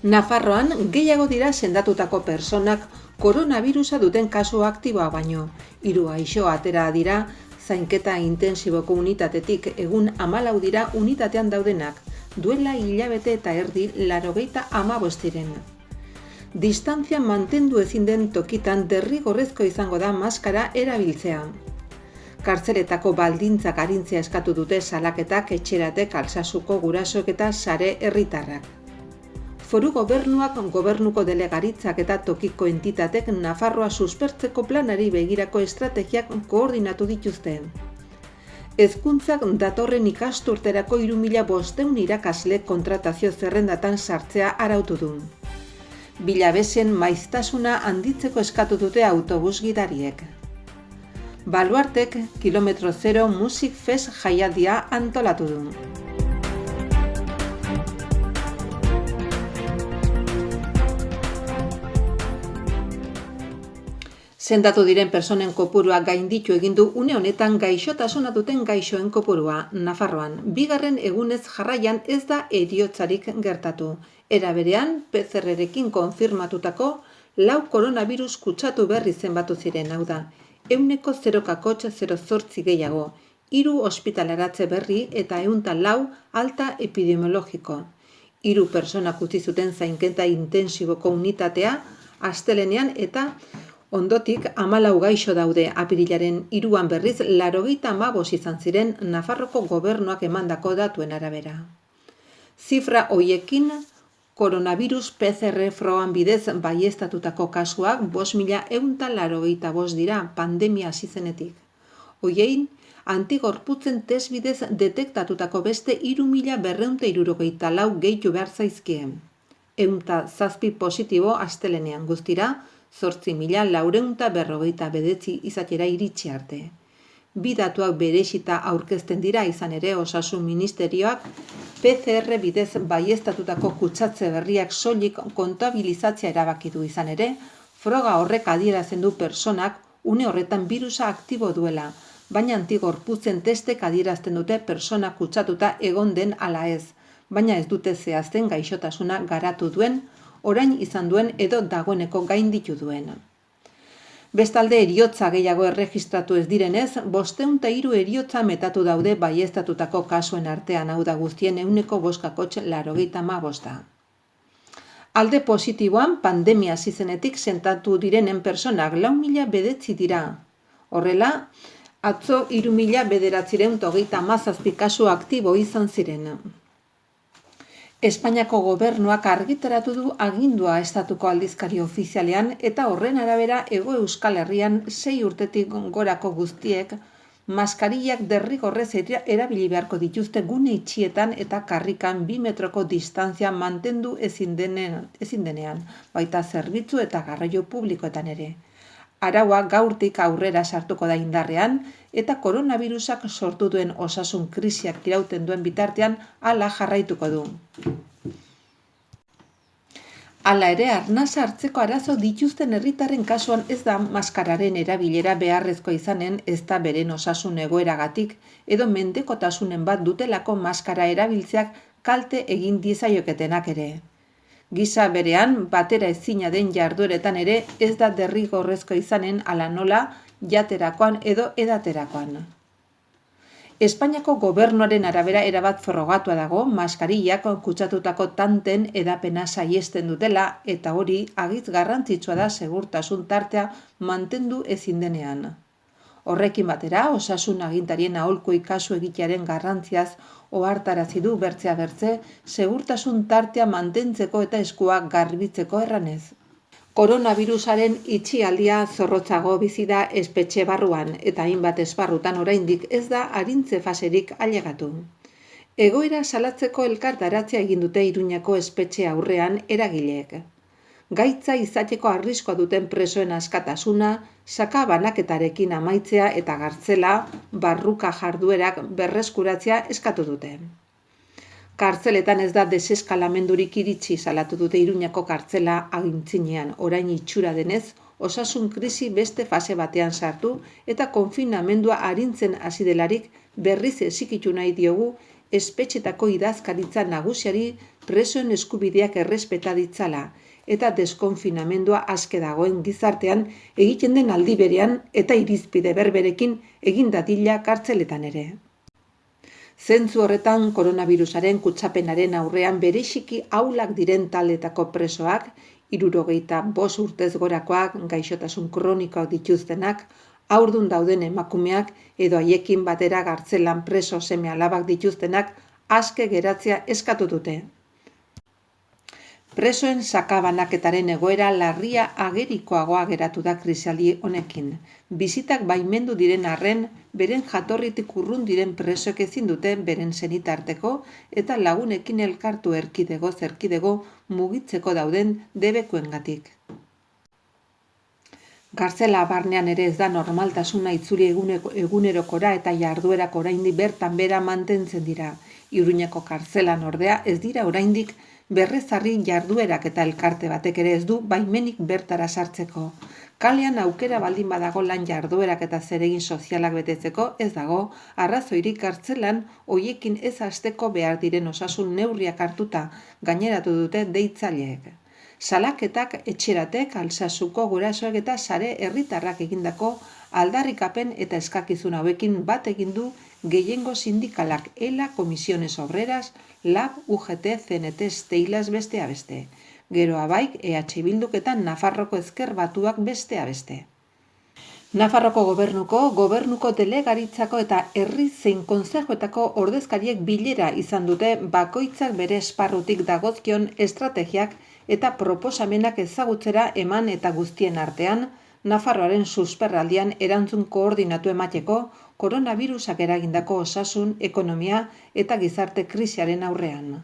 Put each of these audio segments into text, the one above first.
Nafarroan gehiago dira sendatutako personak koronabirusa duten kasu aktiboa baino. 3 gaixo atera dira zainketa intensiboko unitatetik, egun 14 dira unitatean daudenak, duela hilabete eta erdi 95 diren. Distantzia mantendu ezin den tokitan derrigorrezko izango da maskara erabiltzea. Kartzeletako baldintzak arintzea eskatu dute salaketak, etxeratek, Altsasuko gurasoek eta sare herritarrak. Foru gobernuak, gobernuko delegaritzak eta tokiko entitatek Nafarroa suspertzeko planari begirako estrategiak koordinatu dituzte. Hezkuntzak datorren ikasturterako 3.500 irakasle kontratazio zerrendatan sartzea arautu du. Bilabesen maiztasuna handitzeko eskatu dute autobus gidariek. Baluartek Kilometro Zero Music Fest jaialdia antolatu du. Sendatu diren personen kopurua gainditu egin du une honetan gaixotasuna duten gaixoen kopurua Nafarroan. 2. egunez jarraian ez da heriotzarik gertatu. Era berean, PCR-rekin konfirmatutako 4 koronavirus kutsatu berri zenbatu ziren, hau da, 0,08 gehiago, 3 ospitaleratze berri eta 104 alta epidemiologiko. 3 personak utzi zuten zainketa intensiboko unitatea astelehenean eta ondotik 14 gaixo daude. Apirilaren 3an berriz 95 izan ziren Nafarroko gobernuak emandako datuen arabera. Zifra hoiekin koronavirus PCR frogan bidez baieztatutako kasuak 5.185 dira pandemia hasi zenetik. Hoiein, antigorputzen test bidez detektatutako beste 3.264 gehitu behar zaizkien. 107 positibo astelehenean, guztira 8.459 izatera iritsi arte. 2 datuak berezita aurkezten dira, izan ere Osasun Ministerioak PCR bidez baieztatutako kutsatze berriak soilik kontabilizatzea erabaki du, izan ere, froga horrek adierazten du personak une horretan birusa aktibo duela, baina antigorputzen testek adierazten dute persona kutsatuta egon den ala ez, baina ez dute zehazten gaixotasuna garatu duen, orain izan duen edo dagoeneko gainditu duen. Bestalde, heriotza gehiago erregistratu ez direnez, 503 heriotza metatu daude baieztatutako kasuen artean, hau da guztien 1,85. Alde positiboan, pandemia hasi zenetik sentatu direnen personak 4.009 dira. Horrela, atzo 3.937 kasu aktibo izan ziren. Espainiako gobernuak argitaratu du agindua estatuko aldizkari ofizialean eta horren arabera Hego Euskal Herrian 6 urtetik gorako guztiek maskarillak derrigorrez erabili beharko dituzte gune itxietan eta karrikan 2 metroko distantzia mantendu ezin denean, baita zerbitzu eta garraio publikoetan ere. Araua gaurtik aurrera sartuko da indarrean eta koronavirusak sortu duen osasun krisiak irauten duen bitartean hala jarraituko du. Hala ere, arnasa hartzeko arazo dituzten herritarren kasuan ez da maskararen erabilera beharrezko izanen, ez da beren osasun egoeragatik edo mendekotasunen bat dutelako maskara erabiltzeak kalte egin diezaioketenak ere. Giza berean, batera ezina den jardueretan ere ez da derrigorrezko izanen ala nola jaterakoan edo edaterakoan. Espainiako gobernuaren arabera erabat frogatua dago maskarillak kutsatutako tanten edapena saihesten dutela eta hori agitz garrantzitsua da segurtasun tartea mantendu ezin denean. Horrekin batera, osasun agintarien aholkuei kasu egitearen garrantziaz ohartarazi du bertzea bertze segurtasun tartea mantentzeko eta eskuak garbitzeko erranez. Koronavirusaren itxialdia zorrotzago bizi da espetxe barruan eta hainbat esparrutan oraindik ez da arintze faserik ailegatu. Egoera salatzeko elkartaratzea egin dute Iruñako espetxe aurrean eragileek. Gaitza izateko arriskoa duten presoen askatasuna, saka banaketarekin amaitzea eta gartzela, barruka jarduerak berreskuratzea eskatu dute. Kartzeletan ez da deseskalamendurik iritsi, salatu dute Iruñako kartzela agintzinean, orain itxura denez, osasun krisi beste fase batean sartu eta konfinamendua arintzen hasi delarik berriz ezikitu nahi diogu espetxetako idazkaritza nagusiari presoen eskubideak errespeta ditzala, eta deskonfinamendua aske dagoen gizartean egiten den aldi berean eta irizpide berberekin egin dadila kartzeletan ere. Zentzu horretan koronavirusaren kutsapenaren aurrean bereziki ahulak diren taldetako presoak, 65 urtez gorakoak, gaixotasun kronikoak dituztenak, haurdun dauden emakumeak edo haiekin batera kartzelan preso seme-alabak dituztenak aske geratzea eskatu dute. Presoen sakabanaketaren egoera larria agerikoagoa geratu da krisialdi honekin. Bizitak baimendu diren arren, beren jatorritik urrun diren presoek ezin dute beren senitarteko eta lagunekin elkartu erkidego mugitzeko dauden debekuengatik. Kartzela barnean ere ez da normaltasuna itzuli egunerokora eta jarduerak oraindik bertan bera mantentzen dira. Iruñeko kartzelan ordea ez dira oraindik berrezarri jarduerak eta elkarte batek ere ez du baimenik bertara sartzeko. Kalean aukera baldin badago lan jarduerak eta zeregin sozialak betetzeko ez dago, arrazoirik kartzelan hoiekin ez hasteko behar diren osasun neurriak hartuta gaineratu dute deitzaileek. Salaketak etxeratek, Alsasuko gurasoek eta sare herritarrak egindako aldarrikapen eta eskakizun hauekin bat egin du gehiengo sindikalak ELA, Comisiones Obreras, LAB, UGT, CNT, Steilas bestea beste. Gero abaik EH Bilduk eta Nafarroko Ezker Batuak bestea beste. Nafarroko gobernuko delegaritzako eta herri zein kontzejuetako ordezkariek bilera izan dute bakoitzak bere esparrutik dagozkion estrategiak eta proposamenak ezagutzera eman eta guztien artean, Nafarroaren susperraldian erantzun koordinatu emateko koronavirusak eragindako osasun, ekonomia eta gizarte krisiaren aurrean.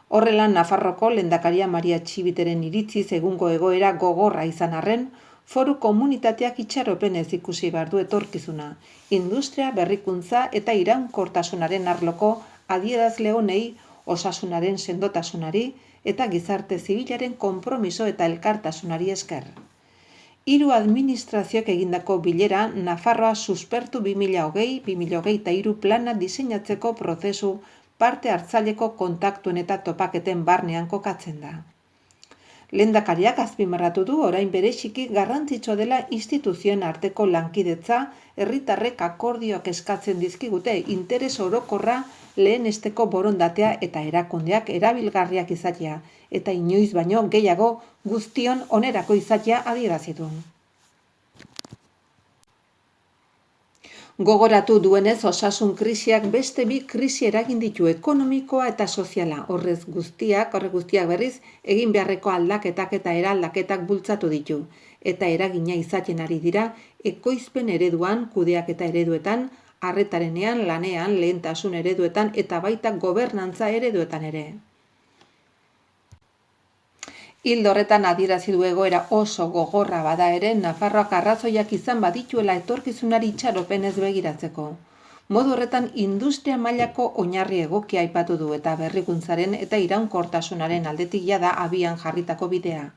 Horrela, Nafarroko lehendakaria Maria Txibiteren iritziz egungo egoera gogorra izan arren, foru komunitateak itxaropenez ikusi behar du etorkizuna, industria, berrikuntza eta iraunkortasunaren arloko adierazle honei, osasunaren sendotasunari eta gizarte zibilaren konpromiso eta elkartasunari esker. 3 administrazioak egindako bilera Nafarroa suspertu 2020-2023 plana diseinatzeko prozesu parte hartzaileko kontaktuen eta topaketen barnean kokatzen da. Lehendakariak azpimarratu du orain bereziki garrantzitsua dela instituzioen arteko lankidetza, herritarrek akordioak eskatzen dizkigute interes orokorra lehenesteko borondatea eta erakundeak erabilgarriak izatea, eta inoiz baino gehiago guztion onerako izatea adierazi du. Gogoratu duenez osasun krisiak beste 2 krisi eragin ditu, ekonomikoa eta soziala. Horrek guztiak berriz egin beharreko aldaketak eta eraldaketak bultzatu ditu, eta eragina izaten ari dira ekoizpen ereduan, kudeaketa ereduetan, arretarenean, lanean, lehentasun ereduetan eta baita gobernantza ereduetan ere. Ildo horretan adierazi du egoera oso gogorra bada ere, Nafarroak arrazoiak izan badituela etorkizunari itxaropenez begiratzeko. Modu horretan industria mailako oinarri egokia aipatu du eta berrikuntzaren eta iraunkortasunaren aldetik jada abian jarritako bidea.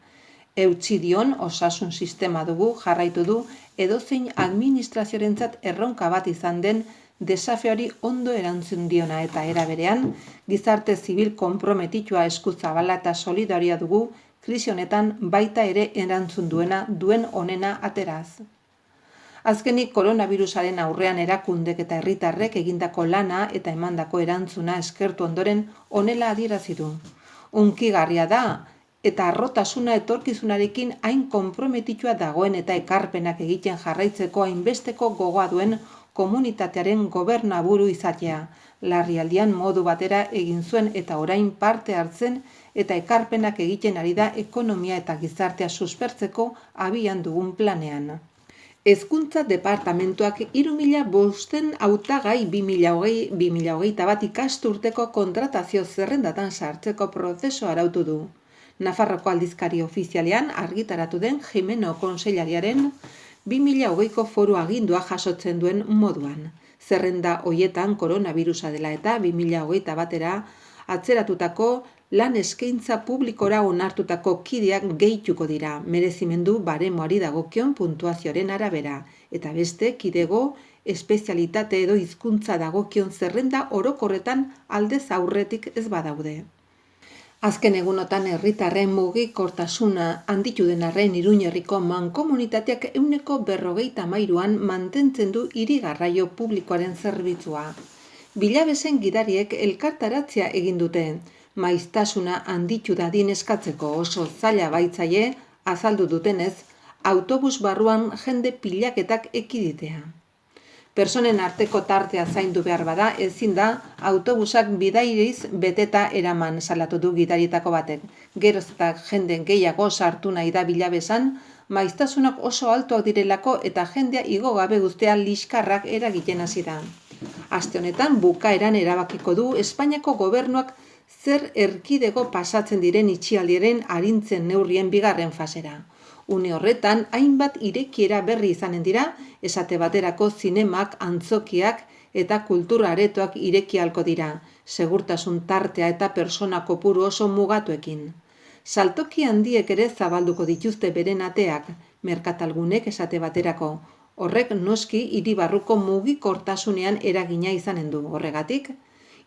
Eutsi dion osasun sistema dugu jarraitu du edozein administraziorentzat erronka bat izan den desafioari ondo erantzun diona eta era berean, gizarte zibil konprometitua eskuzabala eta solidarioa dugu krisi honetan baita ere erantzun duen onena ateraz. Azkenik koronavirusaren aurrean erakundek eta herritarrek egindako lana eta emandako erantzuna eskertu ondoren honela adierazi du. Hunkigarria da eta harrotasuna etorkizunarekin hain konprometitua dagoen eta ekarpenak egiten jarraitzeko hainbesteko gogoa duen komunitatearen gobernaburu izatea, larrialdian modu batera egin zuen eta orain parte hartzen eta ekarpenak egiten ari da ekonomia eta gizartea suspertzeko abian dugun planean. Hezkuntza departamentuak 3.500 hautagai 2020-2021 ikasturteko kontratazio zerrendatan sartzeko prozesua arautu du. Nafarroko aldizkari ofizialean argitaratu den Jimeno Kontseilariaren 2020ko foru agindua jasotzen duen moduan. Zerrenda hoietan koronavirusa dela eta 2021 atzeratutako lan eskaintza publikora onartutako kideak gehituko dira, merezimendu baremoari dagokion puntuazioaren arabera, eta beste kidego, espezialitate edo hizkuntza dagokion zerrenda orokorretan aldez aurretik ez badaude. Azken egunotan herritarren mugikortasuna handitu den arren Iruñerriko mankomunitateak 53an mantentzen du hiri garraio publikoaren zerbitzua. Bilabesen gidariek elkartaratzea egin dute, maiztasuna handitu dadin eskatzeko oso zaila baitzaie azaldu dutenez, autobus barruan jende pilaketak ekiditea. Personen arteko tartea zaindu behar bada, ezin da autobusak bidairiz beteta eraman, salatu du gidarietako batek. Geroz eta jende gehiago sartu nahi da bilabesan, maiztasunak oso altuak direlako eta jendea igo gabe uztea liskarrak eragiten hasi da. Aste honetan bukaeran erabakiko du Espainiako gobernuak zer erkidego pasatzen diren itxialdiaren arintzen neurrien bigarren fasera. Une horretan, hainbat irekiera berri izanen dira, esate baterako zinemak, antzokiak eta kultura aretoak ireki ahalko dira, segurtasun tartea eta persona kopuru oso mugatuekin. Saltoki handiek ere zabalduko dituzte beren ateak, merkatalgunek esate baterako. Horrek noski hiri barruko mugikortasunean eragina izanen du. Horregatik,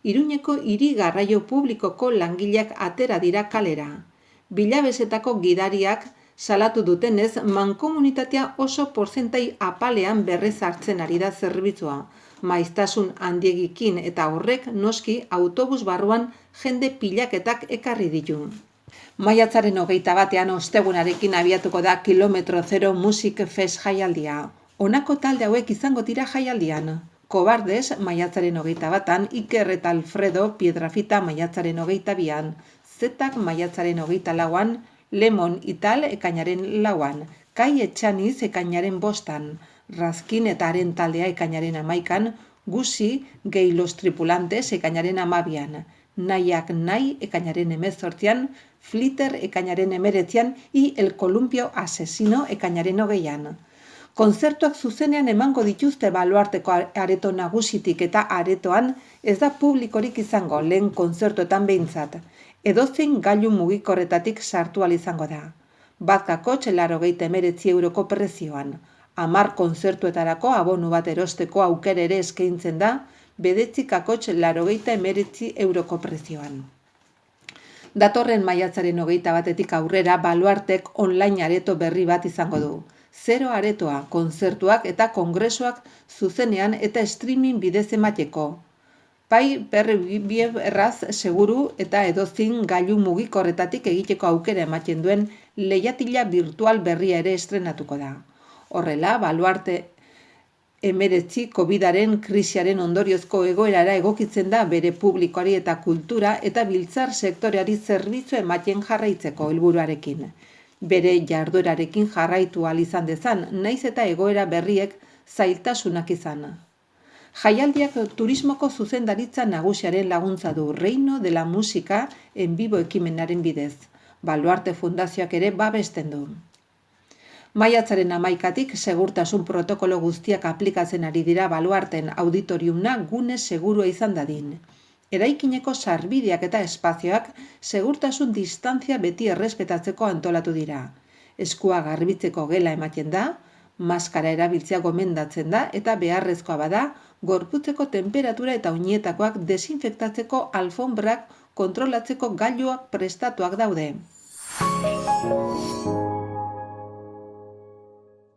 Iruñeko hiri garraio publikoko langileak atera dira kalera. Bilabesetako gidariak salatu dutenez, mankomunitatea oso porzentai apalean berrez hartzen ari da zerbitzua, maiztasun handiegikin eta horrek noski autobus barruan jende pilaketak ekarri ditu. Maiatzaren 21 ostegunarekin abiatuko da Kilometro Zero Music Fest jaialdia. Honako talde hauek izango dira jaialdian. Kobardes maiatzaren 21an, Iker eta Alfredo Piedrafita maiatzaren 22an, Zetak maiatzaren 24an, Lemon Ital ekainaren 4an, Kai Etxaniz ekainaren 5an, Razkin eta haren taldea ekainaren 11an, Gusi Gehi Los Tripulantes ekainaren 12an, Nahiak Nahi ekainaren 18an, Flitter ekainaren 19an i El Columpio Asesino ekainaren 20an. Kontzertuak zuzenean emango dituzte Baluarteko areto nagusitik eta aretoan ez da publikorik izango lehen kontzertuetan behintzat. Edozein gailu mugikorretatik sartu ahal izango da. Bat kakotx 89 euroko prezioan. 10 kontzertuetarako abonu bat erosteko aukera ere eskaintzen da, 9 kakotx 89 euroko prezioan. Datorren maiatzaren 21etik aurrera Baluartek online areto berri bat izango du. Zero aretoa, kontzertuak eta kongresuak zuzenean eta streaming bidez emateko. Bai erraz seguru eta edozein gailu mugikorretatik egiteko aukera ematen duen leihatila virtual berria ere estrenatuko da. Horrela, Baluarte 19 COVID-aren krisiaren ondoriozko egoerara egokitzen da bere publikoari eta kultura eta biltzar sektoreari zerbitzu ematen jarraitzeko helburuarekin. Bere jarduerarekin jarraitu ahal izan dezan, naiz eta egoera berriek zailtasunak izan. Jaialdiak turismoko zuzendaritza nagusiaren laguntza du Reino de la Música en Vivo ekimenaren bidez. Baluarte Fundazioak ere babesten du. Maiatzaren 11etik segurtasun protokolo guztiak aplikatzen ari dira Baluarten auditoriumna gune segurua izan dadin. Eraikineko sarbideak eta espazioak segurtasun distantzia beti errespetatzeko antolatu dira. Eskua garbitzeko gela ematen da, maskara erabiltzea gomendatzen da eta beharrezkoa bada, gorputzeko temperatura eta oinetakoak desinfektatzeko alfonbrak kontrolatzeko gailuak prestatuak daude.